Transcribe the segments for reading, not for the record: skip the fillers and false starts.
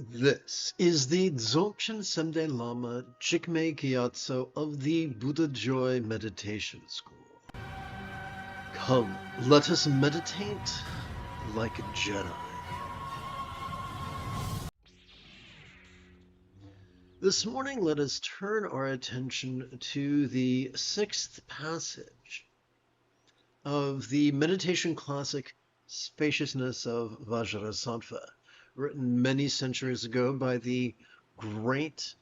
This is the Dzogchen Semde Lama Jigme Gyatso of the Buddha Joy Meditation School. Come, let us meditate like a Jedi. This morning, let us turn our attention to the sixth passage of the meditation classic Spaciousness of Vajrasattva, written many centuries ago by the great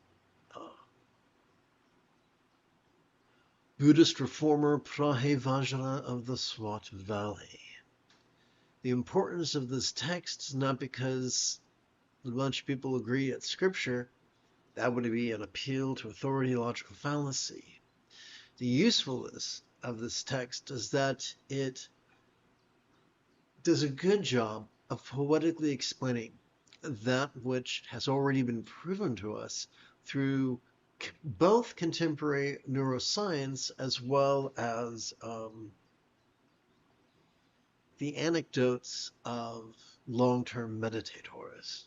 Buddhist reformer Vajra of the Swat Valley. The importance of this text is not because a bunch of people agree it's scripture. That would be an appeal to authority logical fallacy. The usefulness of this text is that it does a good job of poetically explaining that which has already been proven to us through both contemporary neuroscience as well as the anecdotes of long-term meditators.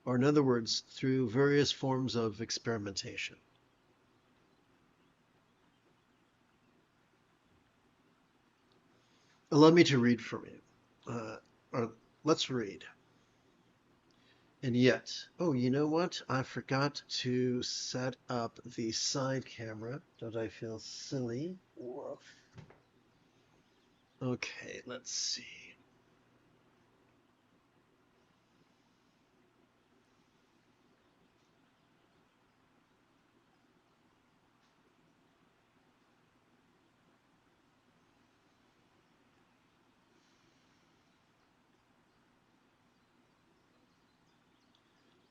Or in other words, through various forms of experimentation. Allow me to read from you. Or let's read. And yet, oh, you know what? I forgot to set up the side camera. Don't I feel silly? Woof. Okay, let's see.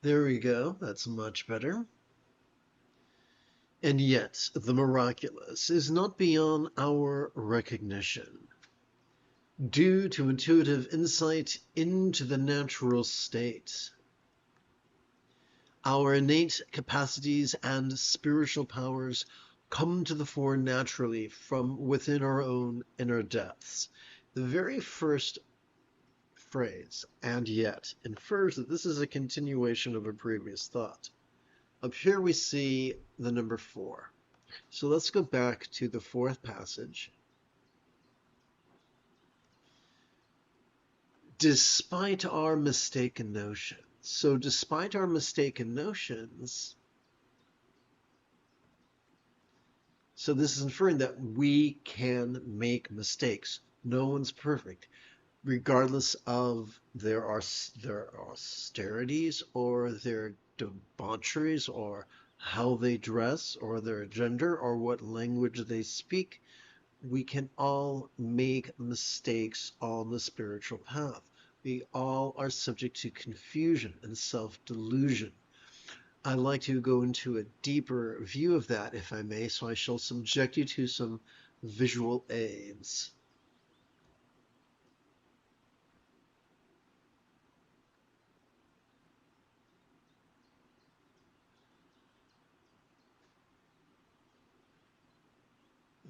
There we go. That's much better. And yet, the miraculous is not beyond our recognition. Due to intuitive insight into the natural state, our innate capacities and spiritual powers come to the fore naturally from within our own inner depths. The very first phrase, and yet, infers that this is a continuation of a previous thought. Up here we see the number 4. So let's go back to the fourth passage. Despite our mistaken notions. So despite our mistaken notions, so this is inferring that we can make mistakes. No one's perfect, regardless of their austerities or their debaucheries or how they dress or their gender or what language they speak. We can all make mistakes on the spiritual path. We all are subject to confusion and self-delusion. I'd like to go into a deeper view of that, if I may, so I shall subject you to some visual aids.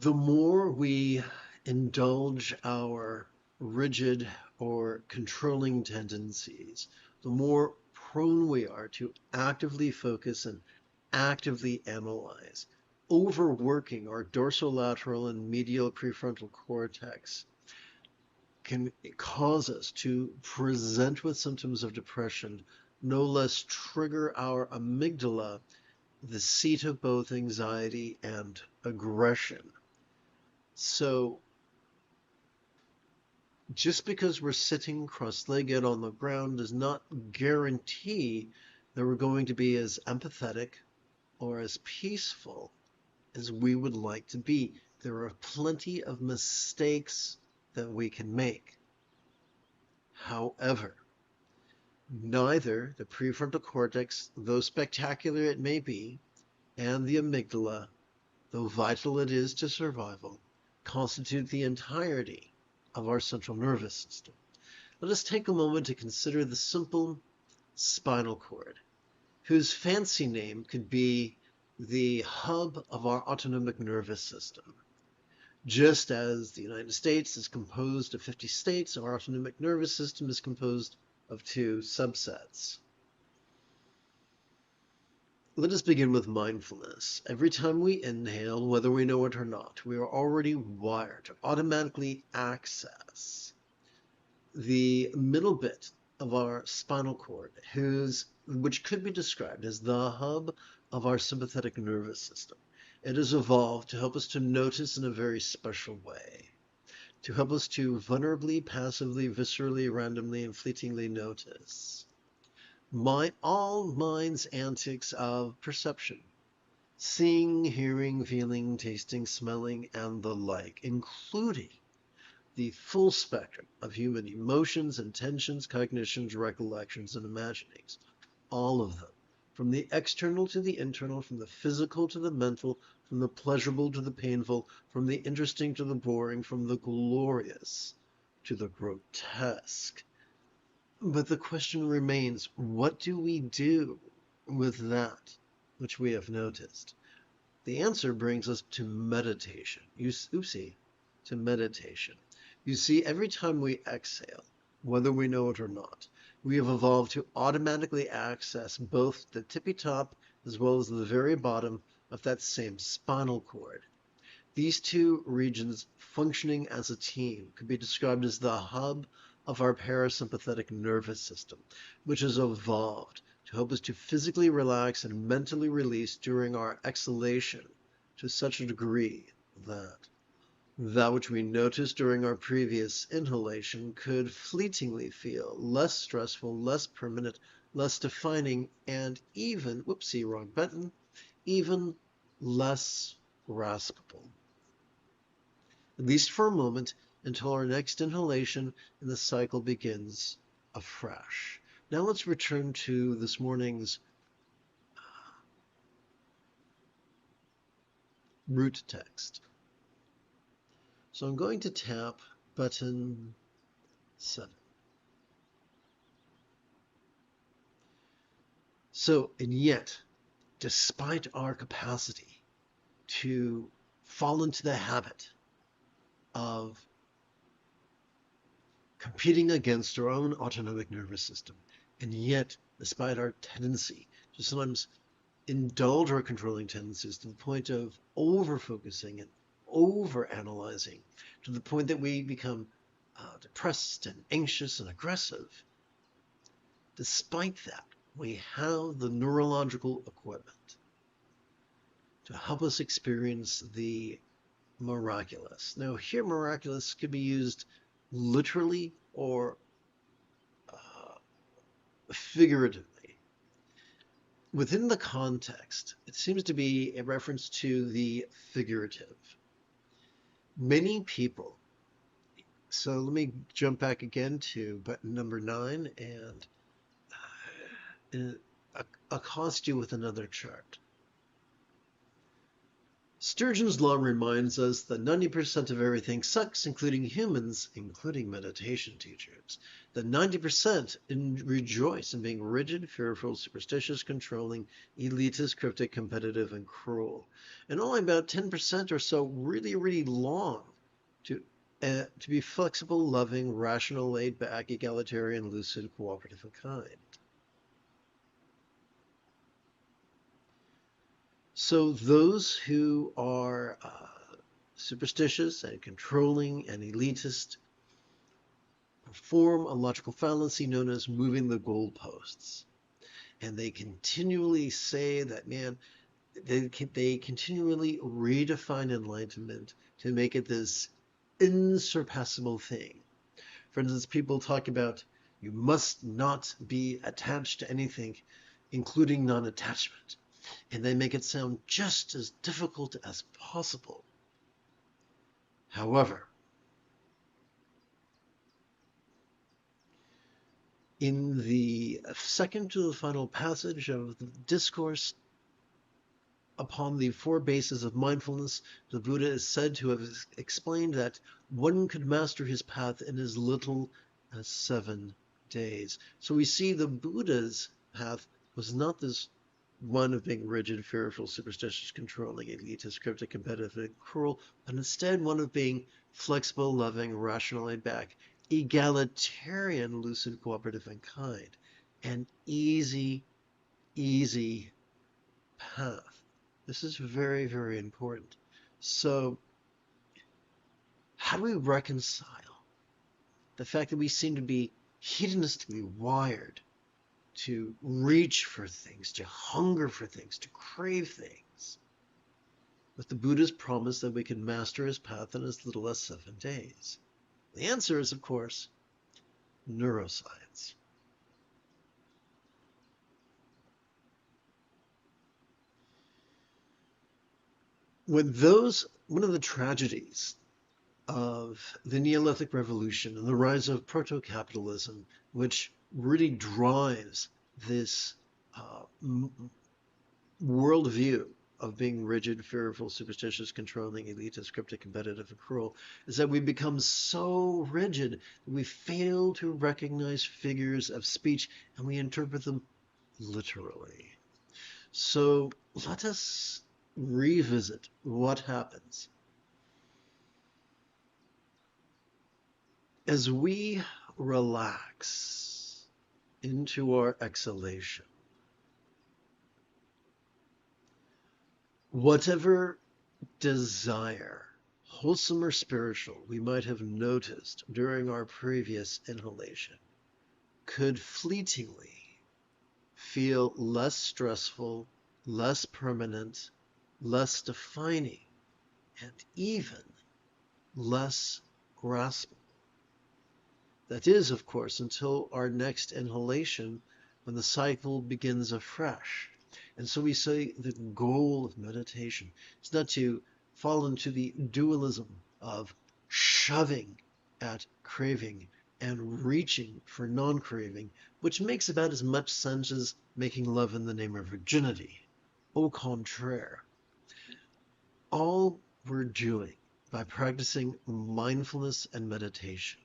The more we indulge our rigid or controlling tendencies, the more prone we are to actively focus and actively analyze. Overworking our dorsolateral and medial prefrontal cortex can cause us to present with symptoms of depression, no less trigger our amygdala, the seat of both anxiety and aggression. So just because we're sitting cross-legged on the ground does not guarantee that we're going to be as empathetic or as peaceful as we would like to be. There are plenty of mistakes that we can make. However, neither the prefrontal cortex, though spectacular it may be, and the amygdala, though vital it is to survival, constitute the entirety of our central nervous system. Let us take a moment to consider the simple spinal cord, whose fancy name could be the hub of our autonomic nervous system. Just as the United States is composed of 50 states, our autonomic nervous system is composed of two subsets. Let us begin with mindfulness. Every time we inhale, whether we know it or not, we are already wired to automatically access the middle bit of our spinal cord, which could be described as the hub of our sympathetic nervous system. It has evolved to help us to notice in a very special way, to help us to vulnerably, passively, viscerally, randomly, and fleetingly notice all mind's antics of perception, seeing, hearing, feeling, tasting, smelling, and the like, including the full spectrum of human emotions, intentions, cognitions, recollections, and imaginings. All of them. From the external to the internal, from the physical to the mental, from the pleasurable to the painful, from the interesting to the boring, from the glorious to the grotesque. But the question remains, what do we do with that which we have noticed? The answer brings us to meditation. To meditation. You see, every time we exhale, whether we know it or not, we have evolved to automatically access both the tippy top as well as the very bottom of that same spinal cord. These two regions functioning as a team could be described as the hub of our parasympathetic nervous system, which has evolved to help us to physically relax and mentally release during our exhalation to such a degree that which we noticed during our previous inhalation could fleetingly feel less stressful, less permanent, less defining, and even, whoopsie, wrong button, even less graspable. At least for a moment, until our next inhalation and the cycle begins afresh. Now let's return to this morning's root text. So I'm going to tap button 7. So, and yet, despite our capacity to fall into the habit of competing against our own autonomic nervous system, and yet, despite our tendency to sometimes indulge our controlling tendencies to the point of over-focusing and over-analyzing, to the point that we become depressed and anxious and aggressive. Despite that, we have the neurological equipment to help us experience the miraculous. Now, here, miraculous could be used literally or figuratively. Within the context, it seems to be a reference to the figurative. Many people, so let me jump back again to button number 9 and accost you with another chart. Sturgeon's law reminds us that 90% of everything sucks, including humans, including meditation teachers. That 90% rejoice in being rigid, fearful, superstitious, controlling, elitist, cryptic, competitive, and cruel. And only about 10% or so really long to be flexible, loving, rational, laid back, egalitarian, lucid, cooperative, and kind. So those who are superstitious and controlling and elitist perform a logical fallacy known as moving the goalposts. And they continually say that, man, they continually redefine enlightenment to make it this insurpassable thing. For instance, people talk about you must not be attached to anything, including non-attachment. And they make it sound just as difficult as possible. However, in the second to the final passage of the discourse upon the 4 bases of mindfulness, the Buddha is said to have explained that one could master his path in as little as 7 days. So we see the Buddha's path was not this one of being rigid, fearful, superstitious, controlling, elitist, cryptic, competitive, and cruel, but instead one of being flexible, loving, rational, laid back, egalitarian, lucid, cooperative, and kind. An easy, easy path. This is very, very important. So, how do we reconcile the fact that we seem to be hedonistically wired to reach for things, to hunger for things, to crave things, with the Buddha's promise that we can master his path in as little as 7 days? The answer is, of course, neuroscience. One of the tragedies of the Neolithic Revolution and the rise of proto-capitalism, which really drives this worldview of being rigid, fearful, superstitious, controlling, elitist, cryptic, competitive, and cruel, is that we become so rigid that we fail to recognize figures of speech and we interpret them literally. So let us revisit what happens as we relax into our exhalation. Whatever desire, wholesome or spiritual, we might have noticed during our previous inhalation could fleetingly feel less stressful, less permanent, less defining, and even less graspable. That is, of course, until our next inhalation, when the cycle begins afresh. And so we say the goal of meditation is not to fall into the dualism of shoving at craving and reaching for non-craving, which makes about as much sense as making love in the name of virginity. Au contraire, all we're doing by practicing mindfulness and meditation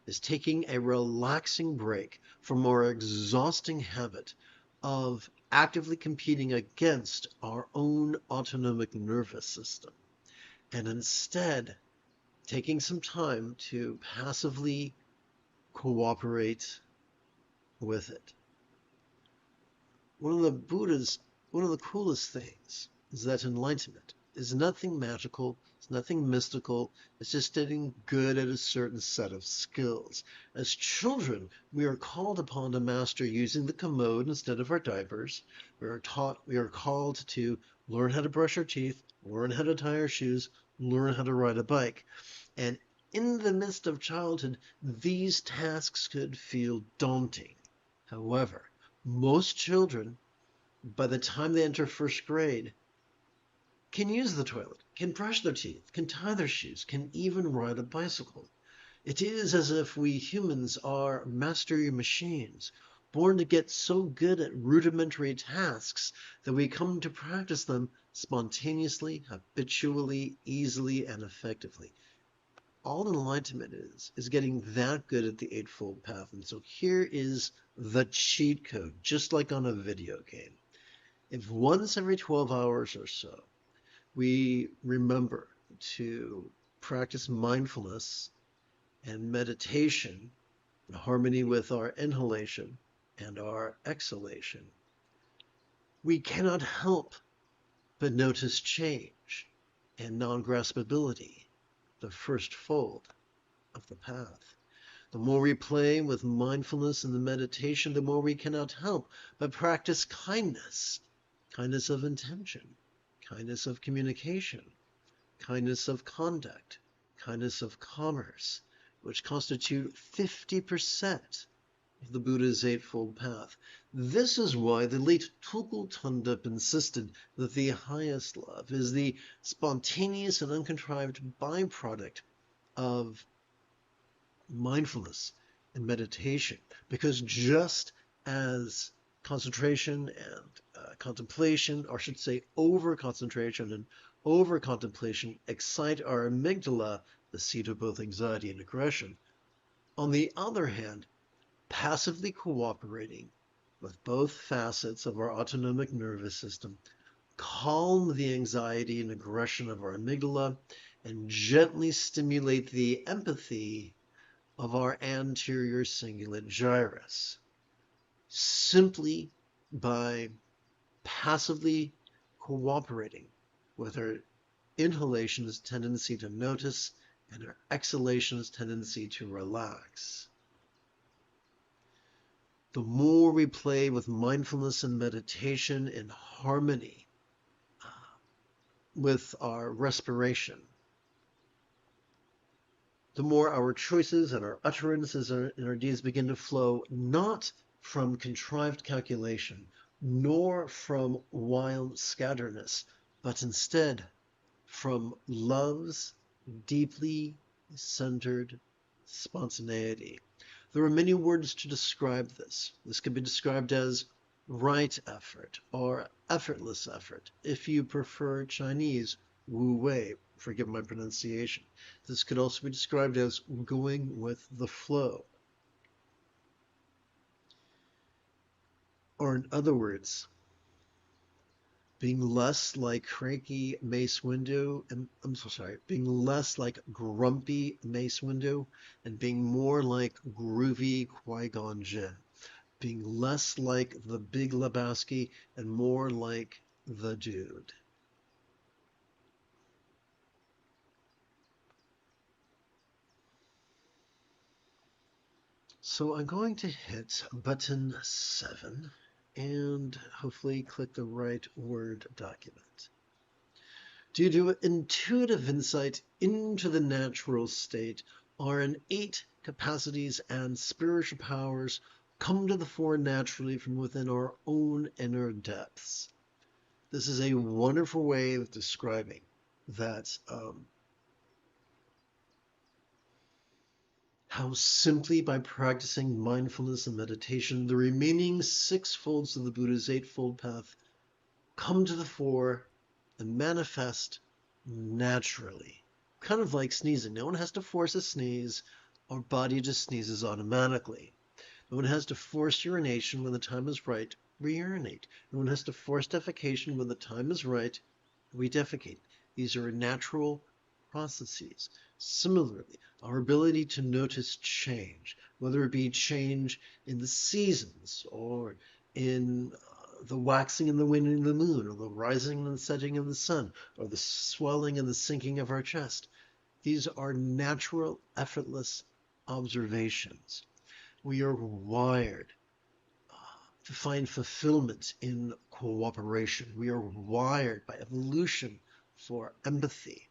is taking a relaxing break from our exhausting habit of actively competing against our own autonomic nervous system, and instead taking some time to passively cooperate with it. One of the coolest things is that enlightenment is nothing magical, it's nothing mystical, it's just getting good at a certain set of skills. As children, we are called upon to master using the commode instead of our diapers. We are called to learn how to brush our teeth, learn how to tie our shoes, learn how to ride a bike. And in the midst of childhood, these tasks could feel daunting. However, most children, by the time they enter first grade, can use the toilet, can brush their teeth, can tie their shoes, can even ride a bicycle. It is as if we humans are mastery machines, born to get so good at rudimentary tasks that we come to practice them spontaneously, habitually, easily, and effectively. All enlightenment is getting that good at the Eightfold Path. And so here is the cheat code, just like on a video game. If once every 12 hours or so, we remember to practice mindfulness and meditation in harmony with our inhalation and our exhalation, we cannot help but notice change and non-graspability, the first fold of the path. The more we play with mindfulness and the meditation, the more we cannot help but practice kindness, kindness of intention, kindness of communication, kindness of conduct, kindness of commerce, which constitute 50% of the Buddha's Eightfold Path. This is why the late Tulku Thondup insisted that the highest love is the spontaneous and uncontrived byproduct of mindfulness and meditation, because just as concentration and contemplation, or I should say over-concentration and over-contemplation, excite our amygdala, the seat of both anxiety and aggression. On the other hand, passively cooperating with both facets of our autonomic nervous system calm the anxiety and aggression of our amygdala and gently stimulate the empathy of our anterior cingulate gyrus, simply by passively cooperating with our inhalation's tendency to notice and our exhalation's tendency to relax. The more we play with mindfulness and meditation in harmony with our respiration, the more our choices and our utterances and our deeds begin to flow not from contrived calculation, nor from wild scatterness, but instead from love's deeply centered spontaneity. There are many words to describe this. This could be described as right effort or effortless effort. If you prefer Chinese, Wu Wei, forgive my pronunciation. This could also be described as going with the flow. Or in other words, being less like cranky Mace Windu, and being less like grumpy Mace Windu, and being more like groovy Qui-Gon Jinn. Being less like the Big Lebowski and more like the dude. So I'm going to hit button 7 and hopefully click the right Word document. Due to intuitive insight into the natural state, our innate capacities and spiritual powers come to the fore naturally from within our own inner depths. This is a wonderful way of describing that how simply by practicing mindfulness and meditation, the remaining 6 folds of the Buddha's Eightfold Path come to the fore and manifest naturally. Kind of like sneezing. No one has to force a sneeze. Our body just sneezes automatically. No one has to force urination. When the time is right, we urinate. No one has to force defecation. When the time is right, we defecate. These are natural processes. Similarly, our ability to notice change, whether it be change in the seasons or in the waxing and the waning of the moon, or the rising and the setting of the sun, or the swelling and the sinking of our chest. These are natural, effortless observations. We are wired to find fulfillment in cooperation. We are wired by evolution for empathy.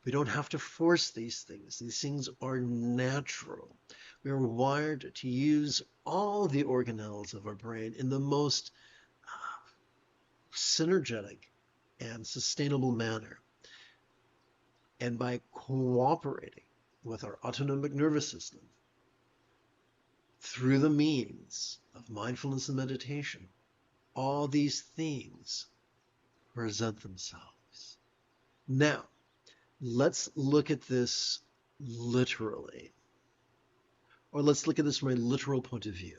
We don't have to force these things. These things are natural. We are wired to use all the organelles of our brain in the most synergetic and sustainable manner. And by cooperating with our autonomic nervous system through the means of mindfulness and meditation, all these things present themselves. Now, let's look at this literally. Or let's look at this from a literal point of view.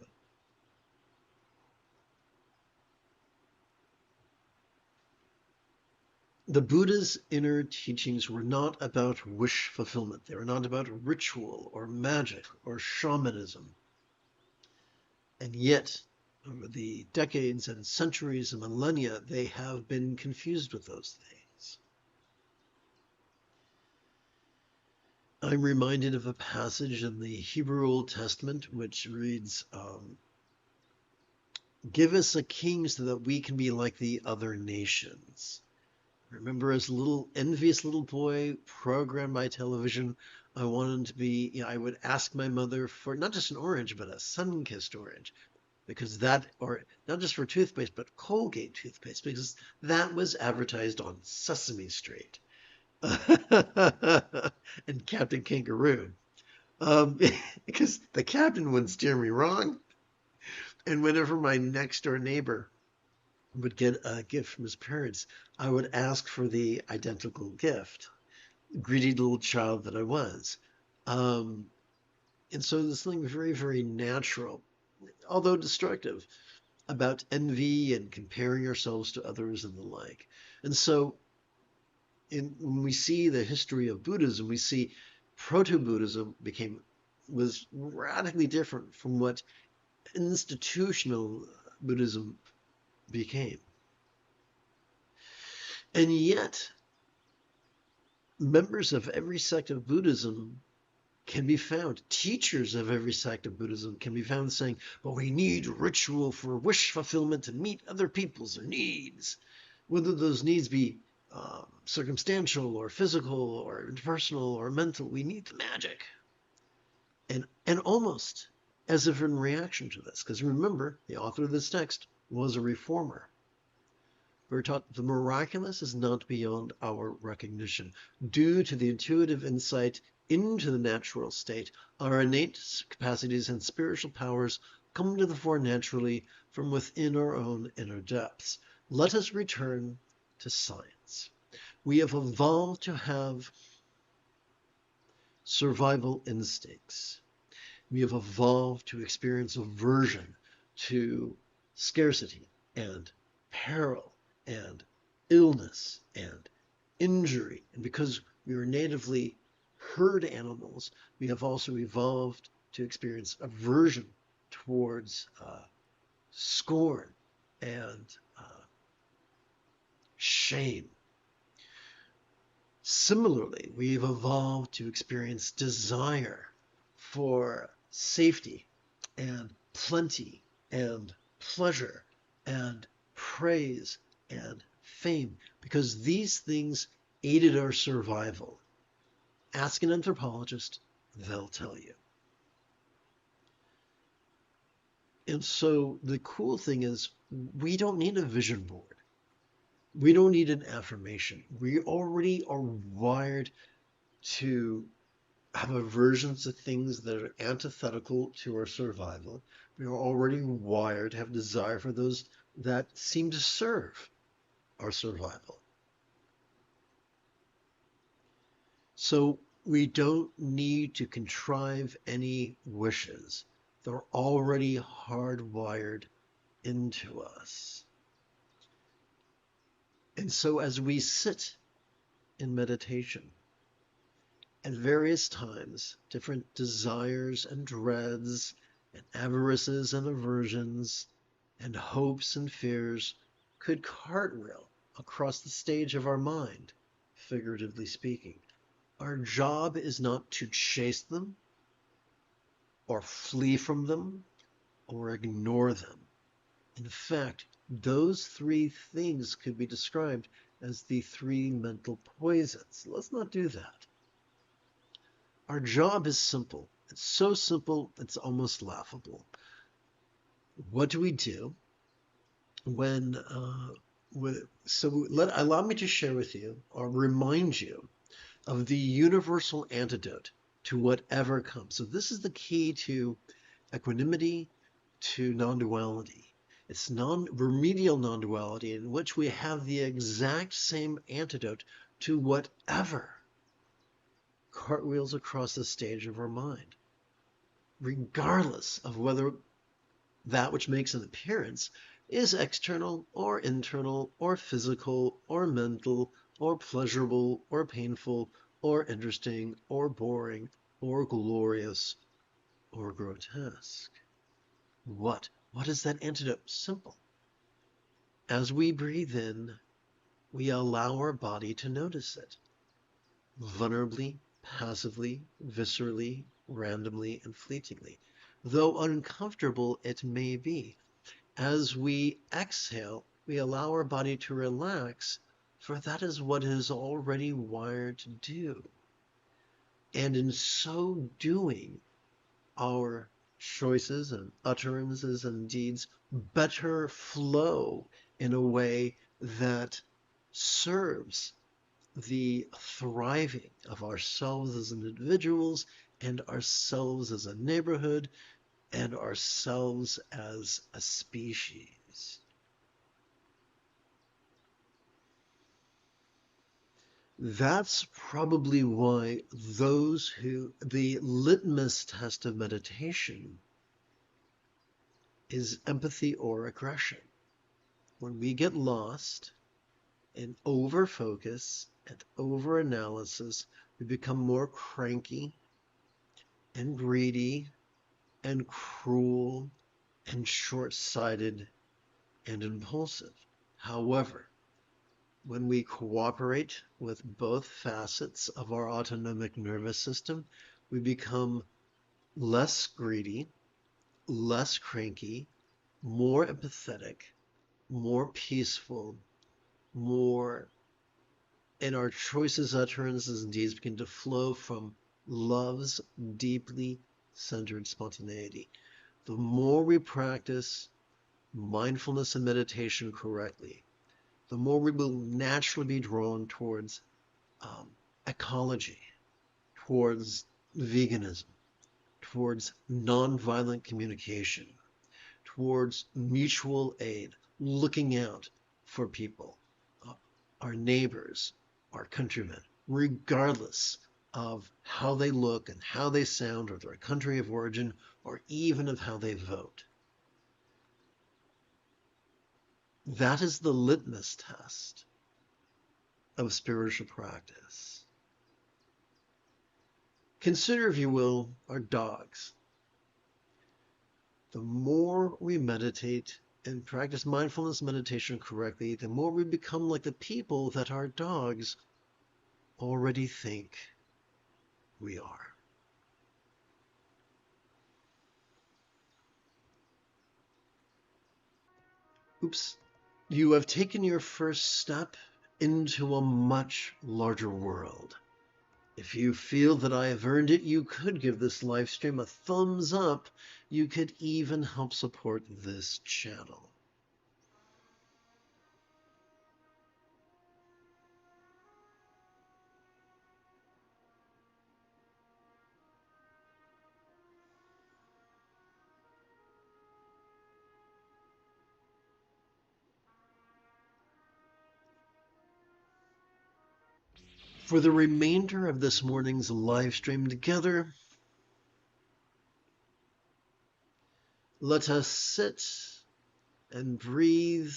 The Buddha's inner teachings were not about wish fulfillment. They were not about ritual or magic or shamanism. And yet, over the decades and centuries and millennia, they have been confused with those things. I'm reminded of a passage in the Hebrew Old Testament which reads, "Give us a king so that we can be like the other nations." I remember as a little envious little boy programmed by television, I wanted to be, I would ask my mother for not just an orange, but a sun-kissed orange. Because that, or not just for toothpaste, but Colgate toothpaste, because that was advertised on Sesame Street. And Captain Kangaroo. Because the captain wouldn't steer me wrong. And whenever my next door neighbor would get a gift from his parents, I would ask for the identical gift. Greedy little child that I was. And so there's something very, very natural, although destructive, about envy and comparing ourselves to others and the like. And so when we see the history of Buddhism, we see proto-Buddhism became was radically different from what institutional Buddhism became. And yet, members of every sect of Buddhism can be found, teachers of every sect of Buddhism can be found saying, but we need ritual for wish fulfillment to meet other people's needs, whether those needs be circumstantial or physical or interpersonal or mental. We need the magic. And almost as if in reaction to this, because remember, the author of this text was a reformer. We're taught the miraculous is not beyond our recognition. Due to the intuitive insight into the natural state, our innate capacities and spiritual powers come to the fore naturally from within our own inner depths. Let us return to science. We have evolved to have survival instincts. We have evolved to experience aversion to scarcity and peril and illness and injury. And because we were natively herd animals, we have also evolved to experience aversion towards scorn and shame. Similarly, we've evolved to experience desire for safety and plenty and pleasure and praise and fame, because these things aided our survival. Ask an anthropologist, they'll tell you. And so the cool thing is, we don't need a vision board. We don't need an affirmation. We already are wired to have aversions to things that are antithetical to our survival. We are already wired to have desire for those that seem to serve our survival. So we don't need to contrive any wishes. They're already hardwired into us. And so as we sit in meditation, at various times, different desires and dreads and avarices and aversions and hopes and fears could cartwheel across the stage of our mind, figuratively speaking. Our job is not to chase them or flee from them or ignore them. In fact, those three things could be described as the three mental poisons. Let's not do that. Our job is simple. It's so simple, it's almost laughable. What do we do when, allow me to share with you or remind you of the universal antidote to whatever comes. So this is the key to equanimity, to non-duality. It's remedial non-duality in which we have the exact same antidote to whatever cartwheels across the stage of our mind, regardless of whether that which makes an appearance is external or internal or physical or mental or pleasurable or painful or interesting or boring or glorious or grotesque. What is that antidote? Simple. As we breathe in, we allow our body to notice it. Vulnerably, passively, viscerally, randomly, and fleetingly. Though uncomfortable it may be. As we exhale, we allow our body to relax, for that is what it is already wired to do. And in so doing, our choices and utterances and deeds better flow in a way that serves the thriving of ourselves as individuals and ourselves as a neighborhood and ourselves as a species. That's probably why the litmus test of meditation is empathy or aggression. When we get lost in over-focus and over-analysis, we become more cranky and greedy and cruel and short-sighted and impulsive. However, when we cooperate with both facets of our autonomic nervous system, we become less greedy, less cranky, more empathetic, more peaceful, more, and our choices, utterances, and deeds begin to flow from love's deeply centered spontaneity. The more we practice mindfulness and meditation correctly, the more we will naturally be drawn towards ecology, towards veganism, towards nonviolent communication, towards mutual aid, looking out for people, our neighbors, our countrymen, regardless of how they look and how they sound, or their country of origin, or even of how they vote. That is the litmus test of spiritual practice. Consider, if you will, our dogs. The more we meditate and practice mindfulness meditation correctly, the more we become like the people that our dogs already think we are. Oops. You have taken your first step into a much larger world. If you feel that I have earned it, you could give this live stream a thumbs up. You could even help support this channel. For the remainder of this morning's live stream together, let us sit and breathe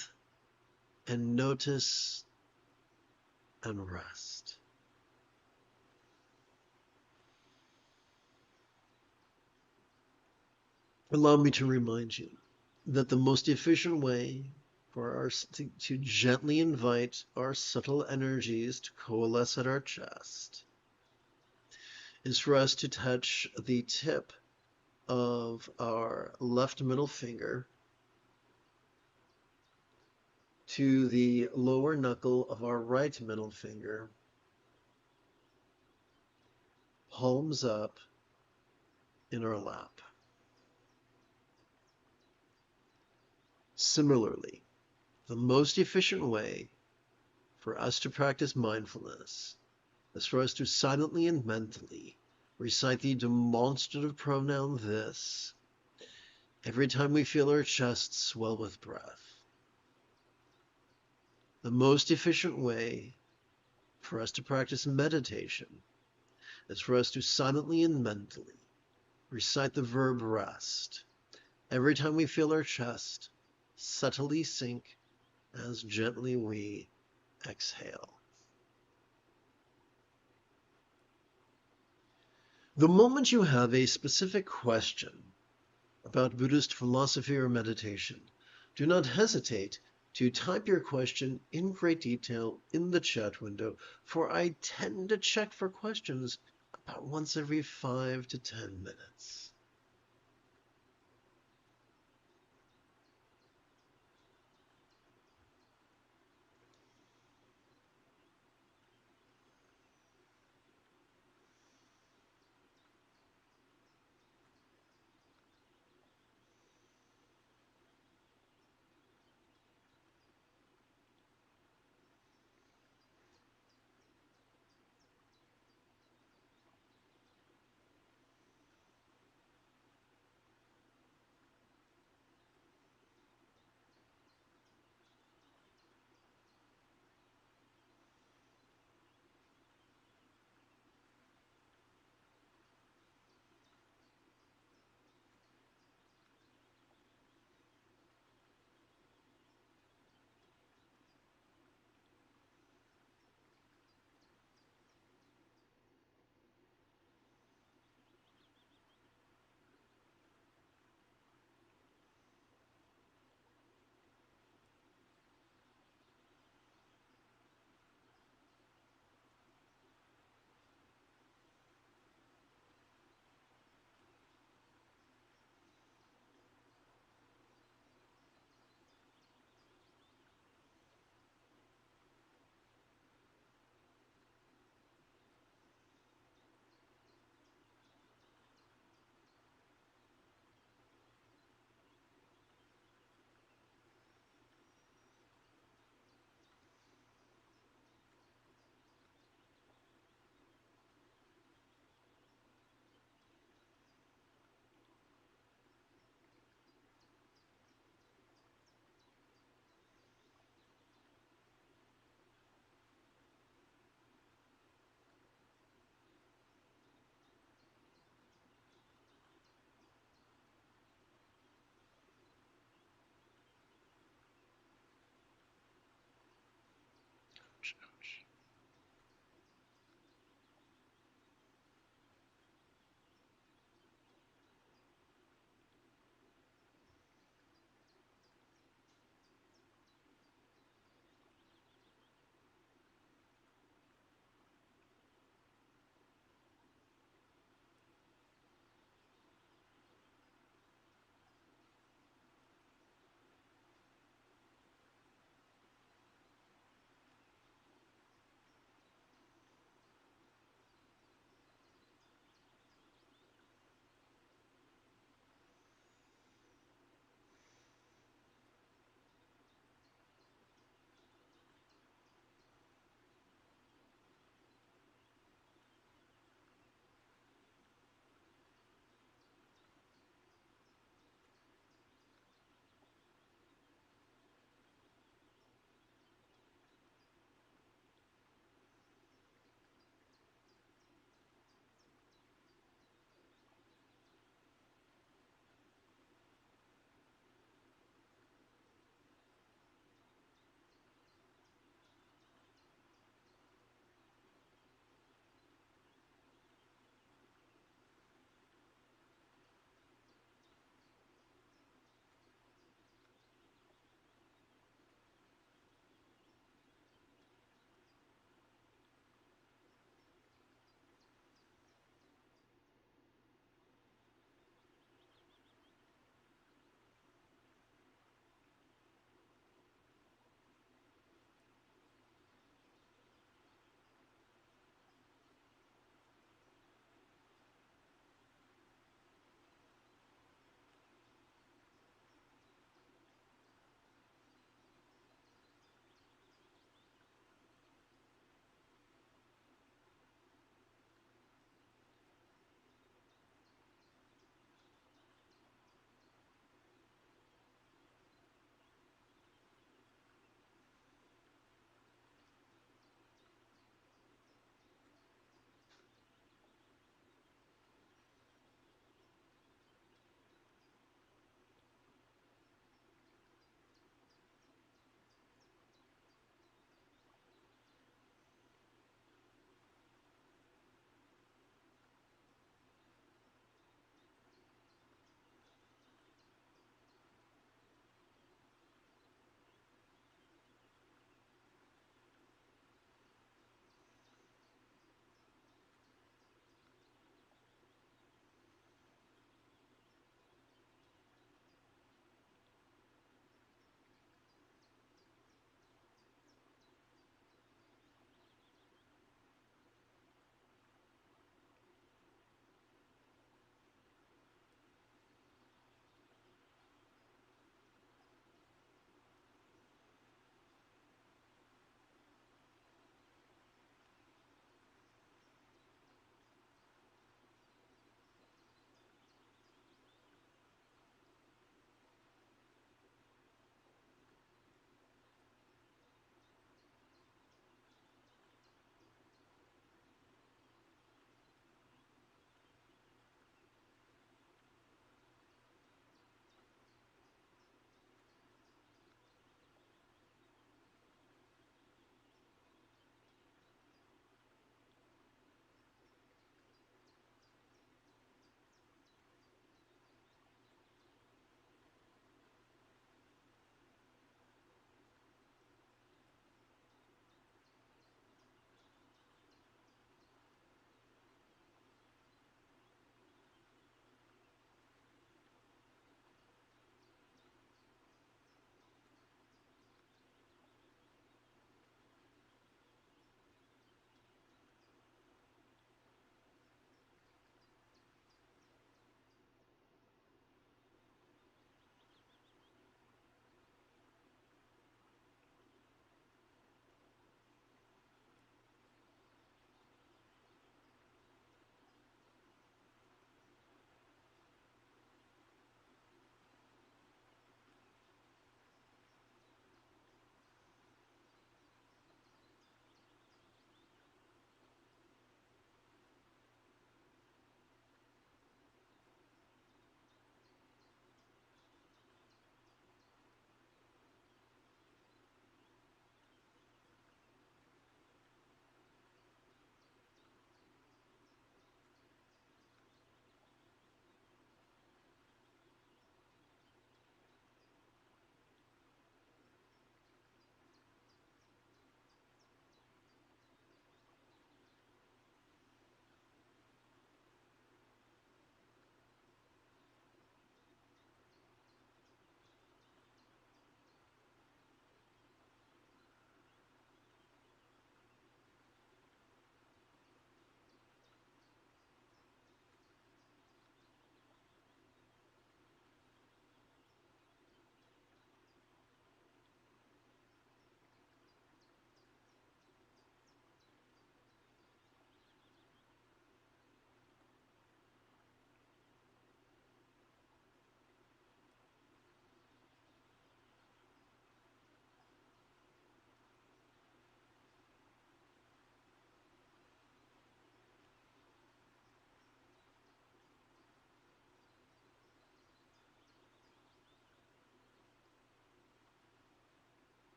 and notice and rest. Allow me to remind you that the most efficient way for us to gently invite our subtle energies to coalesce at our chest is for us to touch the tip of our left middle finger to the lower knuckle of our right middle finger, palms up in our lap. Similarly, the most efficient way for us to practice mindfulness is for us to silently and mentally recite the demonstrative pronoun this every time we feel our chest swell with breath. The most efficient way for us to practice meditation is for us to silently and mentally recite the verb rest every time we feel our chest subtly sink as gently we exhale. The moment you have a specific question about Buddhist philosophy or meditation, do not hesitate to type your question in great detail in the chat window, for I tend to check for questions about once every 5 to 10 minutes.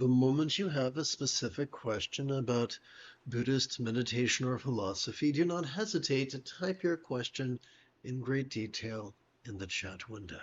The moment you have a specific question about Buddhist meditation or philosophy, do not hesitate to type your question in great detail in the chat window.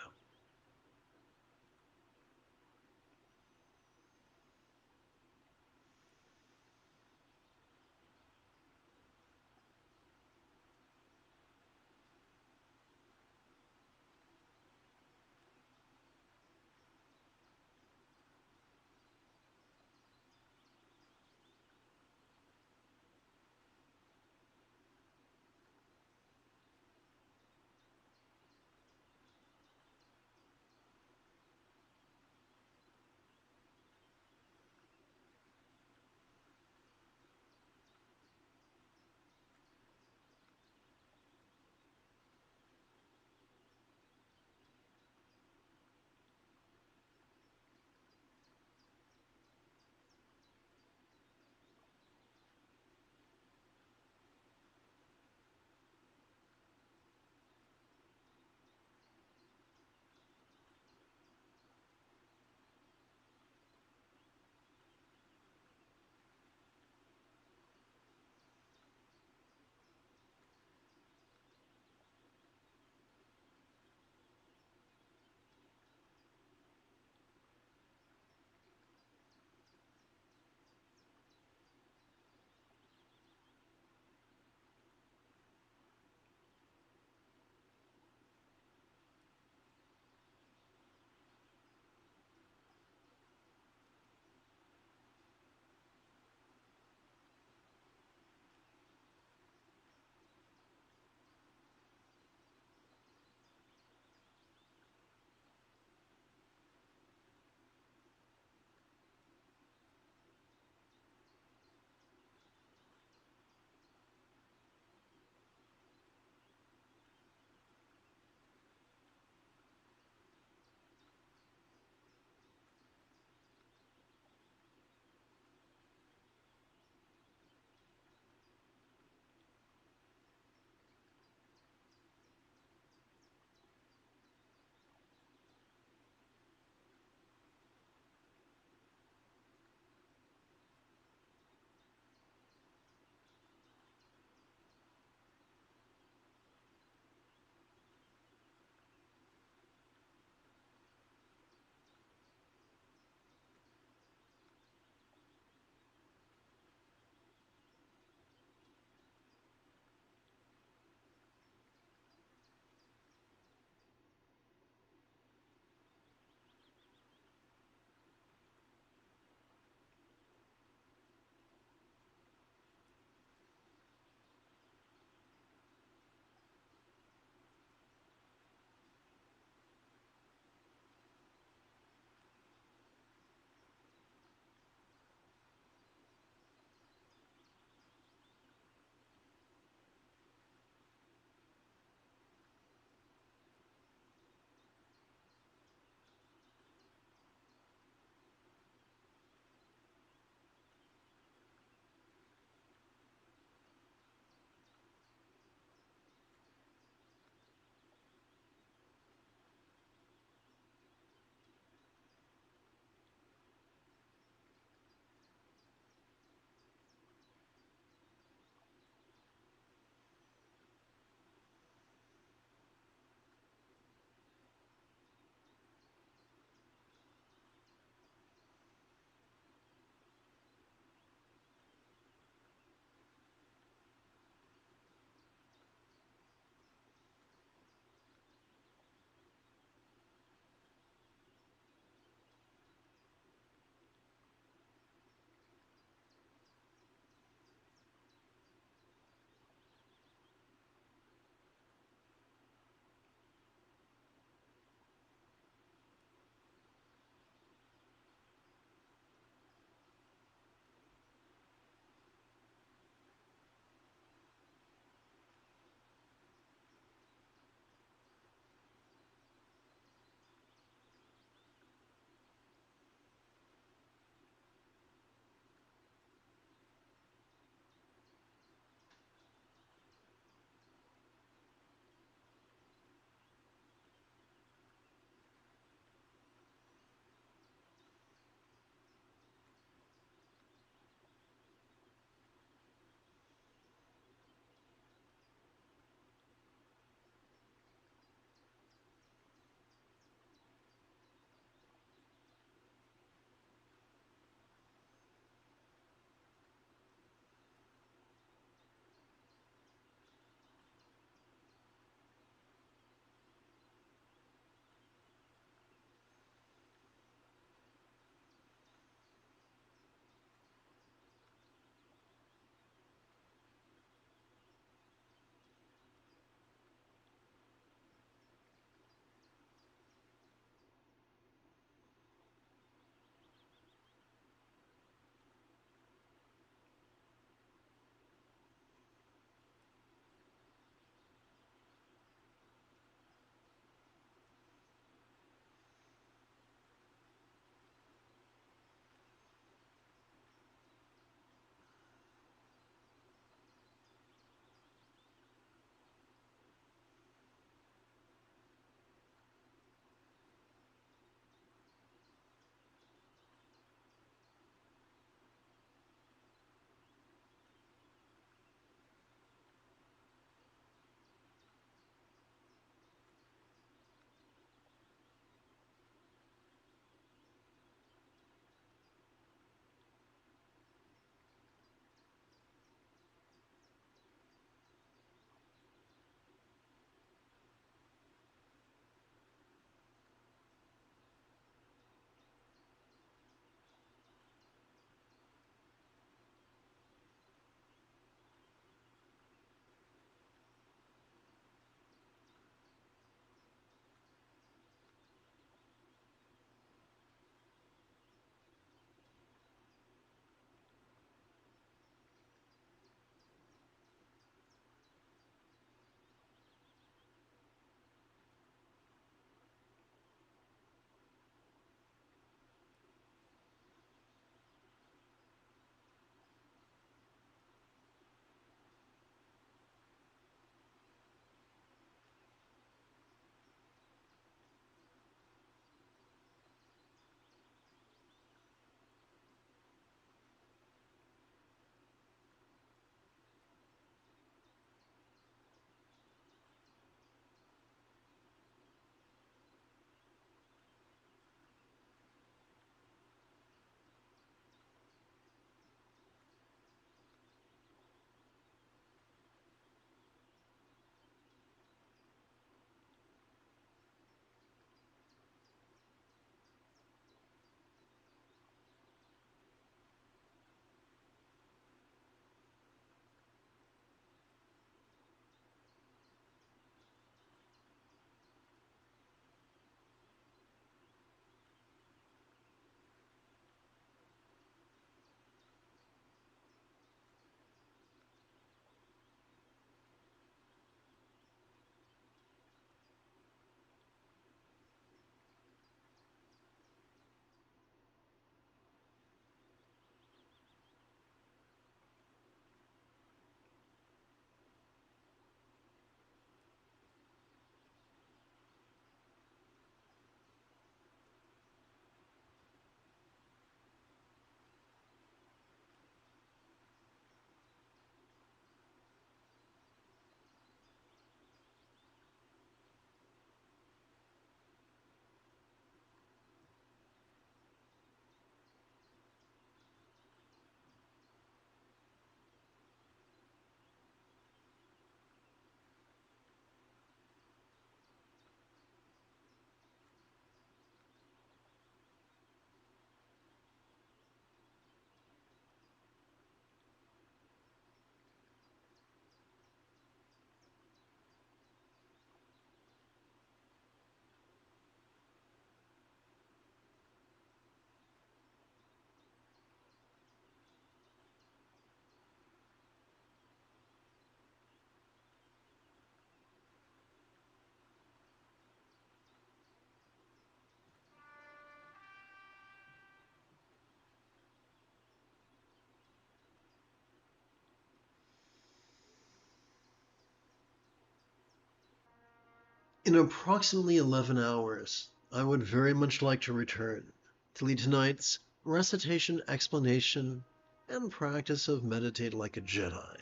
In approximately 11 hours, I would very much like to return to lead tonight's recitation, explanation, and practice of meditate like a Jedi.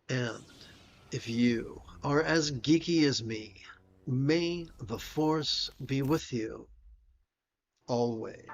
And if you are as geeky as me, may the Force be with you always.